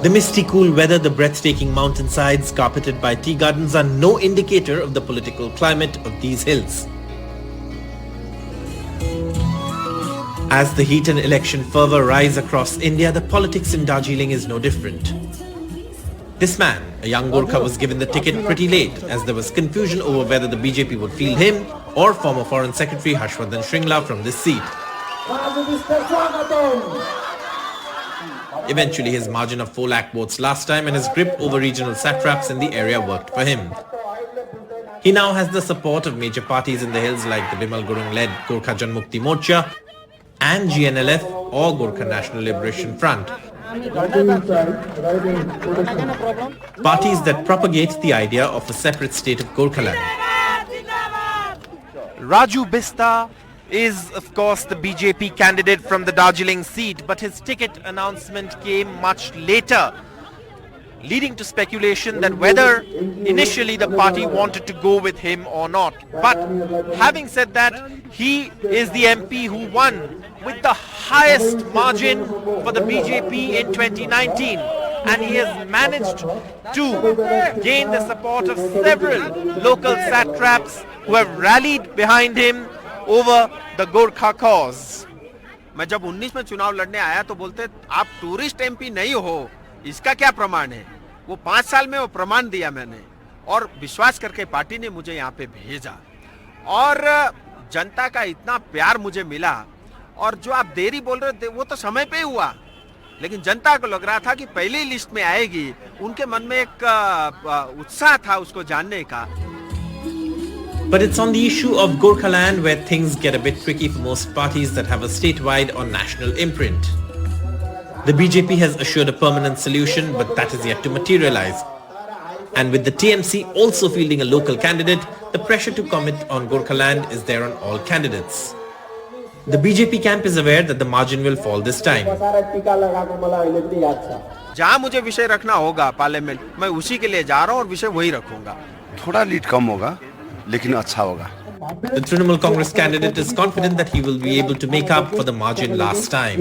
The misty cool weather, the breathtaking mountainsides carpeted by tea gardens are no indicator of the political climate of these hills. As the heat and election fervor rise across India, the politics in Darjeeling is no different. This man, a young Gorkha, was given the ticket pretty late as there was confusion over whether the BJP would field him or former Foreign Secretary Harshvardhan Shringla from this seat. Eventually, his margin of 4 lakh votes last time and his grip over regional satraps in the area worked for him. He now has the support of major parties in the hills like the Bimal Gurung-led Gorkha Janmukti Morcha and GNLF or Gorkha National Liberation Front. Parties that propagate the idea of a separate state of Gorkhaland. Raju Bista is of course the BJP candidate from the Darjeeling seat, but his ticket announcement came much later, leading to speculation that whether initially the party wanted to go with him or not. But having said that, he is the MP who won with the highest margin for the BJP in 2019, and he has managed to gain the support of several local satraps who have rallied behind him over the Gorkha cause. मैं जब 19 में चुनाव लड़ने आया तो बोलते आप tourist MP नहीं हो, इसका क्या प्रमाण है? वो 5 साल में वो प्रमाण दिया मैंने और विश्वास करके पार्टी ने मुझे यहाँ पे भेजा और जनता का इतना प्यार मुझे मिला। और जो आप देरी बोल रहे थे वो तो समय पे ही हुआ, लेकिन जनता को लग रहा था कि पहली लिस्ट में आएगी। उनके मन में एक उत्साह था उसको जानने का। But it's on the issue of Gorkhaland where things get a bit tricky for most parties that have a statewide or national imprint. The BJP has assured a permanent solution, but that is yet to materialize. And with the TMC also fielding a local candidate, the pressure to commit on Gorkhaland is there on all candidates. The BJP camp is aware that the margin will fall this time. जहाँ मुझे विषय रखना होगा parliament, मैं उसी के लिए जा रहा हूँ और विषय वही रखूंगा। थोड़ा लीड कम होगा, लेकिन अच्छा होगा। The Trinamool Congress candidate is confident that he will be able to make up for the margin last time.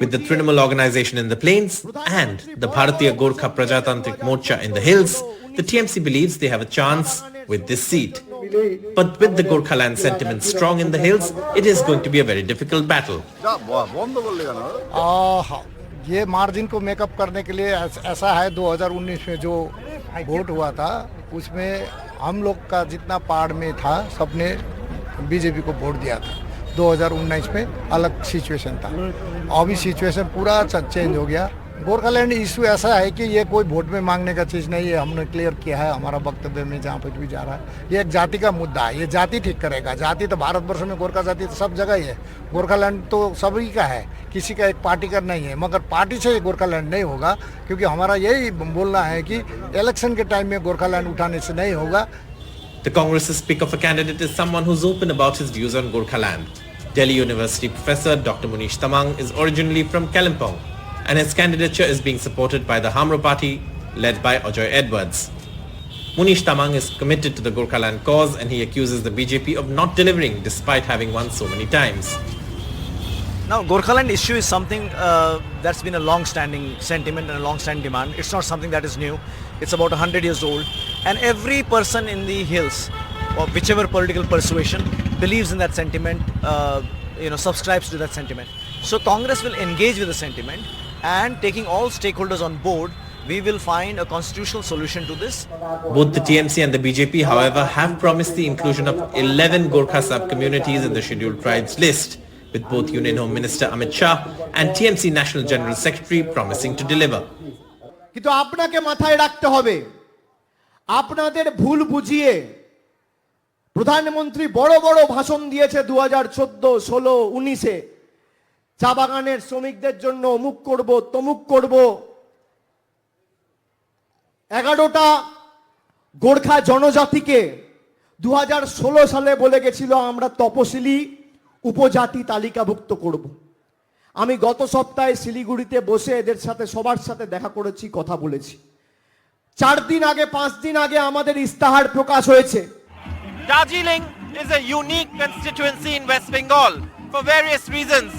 With the Trinamool organization in the plains and the Bharatiya Gorkha Prajatantrik Morcha in the hills, the TMC believes they have a chance with this seat. But with the Gorkhaland sentiment strong in the hills, it is going to be a very difficult battle. ये margin को makeup करने के लिए ऐसा है 2019 में जो vote हुआ था उसमें हम लोग का जितना पार्ट में था सबने बीजेपी को वोट दिया था। 2019 में अलग सिचुएशन था, अभी सिचुएशन पूरा चेंज हो गया। गोरखालैंड इशू ऐसा है कि ये कोई वोट में मांगने का चीज़ नहीं है, हमने क्लियर किया है हमारा वक्तव्य में जहाँ पर भी जा रहा है। ये एक जाति का मुद्दा है, ये जाति ठीक करेगा। जाति तो भारतवर्ष में गोरखा जाति तो सब जगह ही है, गोरखालैंड तो सभी का है, किसी का एक पार्टी का नहीं है। मगर पार्टी से गोरखालैंड नहीं होगा, क्योंकि हमारा यही बोलना है कि इलेक्शन के टाइम में गोरखालैंड उठाने से नहीं होगा। The Congress's pick of a candidate is someone who's open about his views on Gorkhaland. Delhi University professor Dr. Munish Tamang is originally from Kalimpong, and his candidature is being supported by the Hamro party led by Ajoy Edwards. Munish Tamang is committed to the Gorkhaland cause and he accuses the BJP of not delivering despite having won so many times. Now, Gorkhaland issue is something that's been a long-standing sentiment and a long-standing demand. It's not something that is new. It's about 100 years old. And every person in the hills, or whichever political persuasion, believes in that sentiment, subscribes to that sentiment. So Congress will engage with the sentiment, and taking all stakeholders on board, we will find a constitutional solution to this. Both the TMC and the BJP, however, have promised the inclusion of 11 Gorkha sub-communities in the scheduled tribes list, with both Union Home Minister Amit Shah and TMC National General Secretary promising to deliver. কিন্তু আপনাকে মাথায় রাখতে হবে, আপনাদের ভুল বুঝিয়ে প্রধানমন্ত্রী বড় বড় ভাষণ দিয়েছে 2014, 16, 19-এ চা বাগানের শ্রমিকদের জন্য অমুক করব তমুক করব। 11টা গোর্খা জনজাতিকে 2016 সালে বলে গেছিল আমরা তপশিলি উপজাতি তালিকাভুক্ত করব। আমি গত সপ্তাহে শিলিগুড়িতে বসে এদের সাথে সবার সাথে দেখা করেছি, কথা বলেছি। 4 দিন আগে 5 দিন আগে আমাদের ইস্তাহার প্রকাশ হয়েছে। Darjeeling is a unique constituency in West Bengal for various reasons.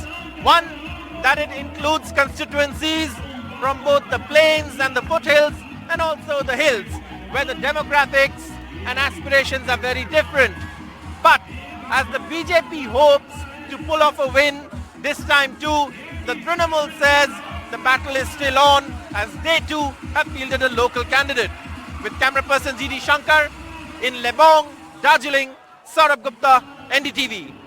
One, that it includes constituencies from both the plains and the foothills and also the hills, where the demographics and aspirations are very different. But as the BJP hopes to pull off a win this time too, the Trinamool says the battle is still on as they too have fielded a local candidate. With camera person GD Shankar in Lebong, Darjeeling, Saurabh Gupta, NDTV.